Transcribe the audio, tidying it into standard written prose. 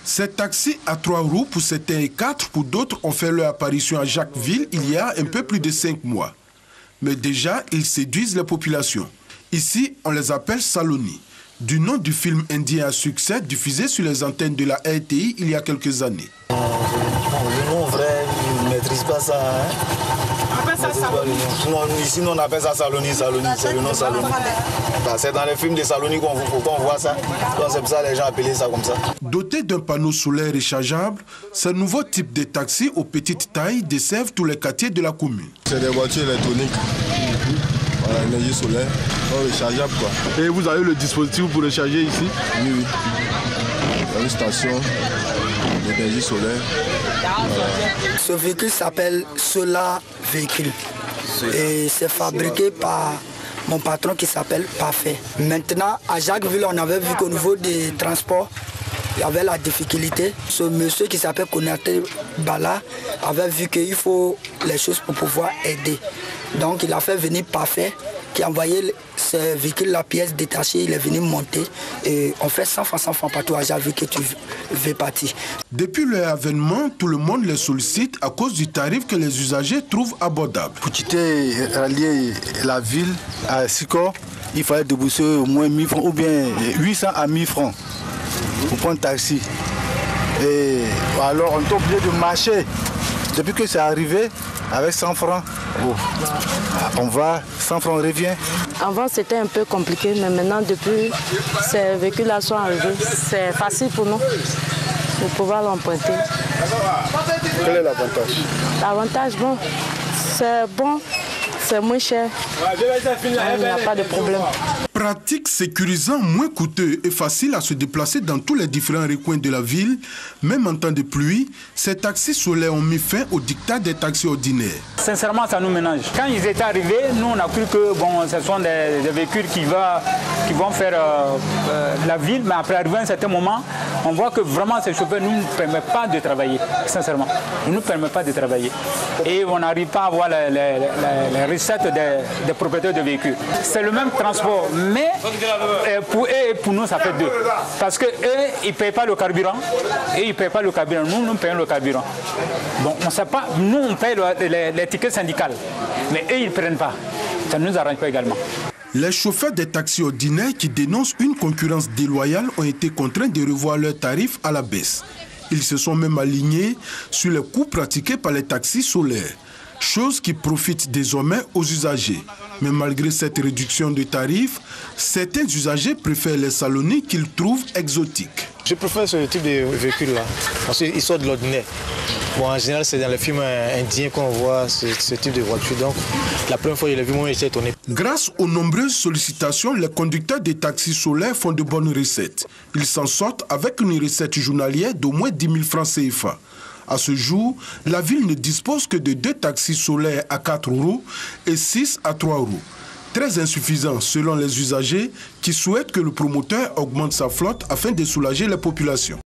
Ces taxis à 3 roues pour certains et 4 pour d'autres ont fait leur apparition à Jacquesville il y a un peu plus de 5 mois. Mais déjà, ils séduisent la population. Ici, on les appelle Saloni, du nom du film indien à succès diffusé sur les antennes de la RTI il y a quelques années. Le nom vrai, ils ne maîtrisent pas ça. On appelle ça Saloni. Ici, on appelle ça Saloni, c'est le nom Saloni. C'est dans les films de Saloni qu'on voit ça. C'est pour ça que les gens appellent ça comme ça. Dotés d'un panneau solaire rechargeable, ce nouveau type de taxi aux petites tailles desservent tous les quartiers de la commune. C'est des voitures électroniques. Voilà, énergie solaire, rechargeable quoi. Et vous avez le dispositif pour recharger ici? Oui, oui. Il y a une station d'énergie solaire. Voilà. Ce véhicule s'appelle Solar Véhicule. Et c'est fabriqué par mon patron qui s'appelle Parfait. Maintenant, à Jacquesville, on avait vu qu'au niveau des transports, il y avait la difficulté. Ce monsieur qui s'appelle Konaté Bala avait vu qu'il faut les choses pour pouvoir aider. Donc il a fait venir Parfait, qui a envoyé ce véhicule, la pièce détachée, il est venu monter. Et on fait 100 francs partout à Jacquesville que tu veux partir. Depuis leur avènement, tout le monde les sollicite à cause du tarif que les usagers trouvent abordable. Pour quitter, rallier la ville à Sicor, il fallait débourser au moins 1000 francs ou bien 800 à 1000 francs pour prendre un taxi. Et alors on est obligé de marcher. Depuis que c'est arrivé, avec 100 francs, on va, 100 francs revient. Avant c'était un peu compliqué, mais maintenant depuis ces véhicules-là sont arrivés, c'est facile pour nous de pouvoir l'emprunter. Quel est l'avantage? L'avantage, bon, c'est moins cher, il n'y a pas de problème. Pratique, sécurisant, moins coûteux et facile à se déplacer dans tous les différents recoins de la ville, même en temps de pluie, ces taxis solaires ont mis fin au diktat des taxis ordinaires. Sincèrement, ça nous ménage. Quand ils étaient arrivés, nous on a cru que ce sont des véhicules qui vont faire la ville, mais après arriver à un certain moment, on voit que vraiment ces chauffeurs ne nous permettent pas de travailler, sincèrement. Ils ne nous permettent pas de travailler. Et on n'arrive pas à avoir les recettes des propriétaires de véhicules. C'est le même transport, mais pour eux et pour nous, ça fait deux. Parce qu'eux, ils ne payent pas le carburant et ils ne payent pas le carburant. Nous payons le carburant. Donc on ne sait pas, nous on paye les tickets syndicales, mais eux, ils ne prennent pas. Ça ne nous arrange pas également. Les chauffeurs des taxis ordinaires qui dénoncent une concurrence déloyale ont été contraints de revoir leurs tarifs à la baisse. Ils se sont même alignés sur les coûts pratiqués par les taxis solaires, chose qui profite désormais aux usagers. Mais malgré cette réduction de tarifs, certains usagers préfèrent les Saloni qu'ils trouvent exotiques. Je préfère ce type de véhicule-là, parce qu'ils sortent de l'ordinaire. Bon, en général, c'est dans les films indiens qu'on voit ce type de voiture. Donc, la première fois que je l'ai vu, moi, j'étais étonné. Grâce aux nombreuses sollicitations, les conducteurs des taxis solaires font de bonnes recettes. Ils s'en sortent avec une recette journalière d'au moins 10 000 francs CFA. À ce jour, la ville ne dispose que de 2 taxis solaires à 4 roues et 6 à 3 roues. Très insuffisant selon les usagers qui souhaitent que le promoteur augmente sa flotte afin de soulager la population.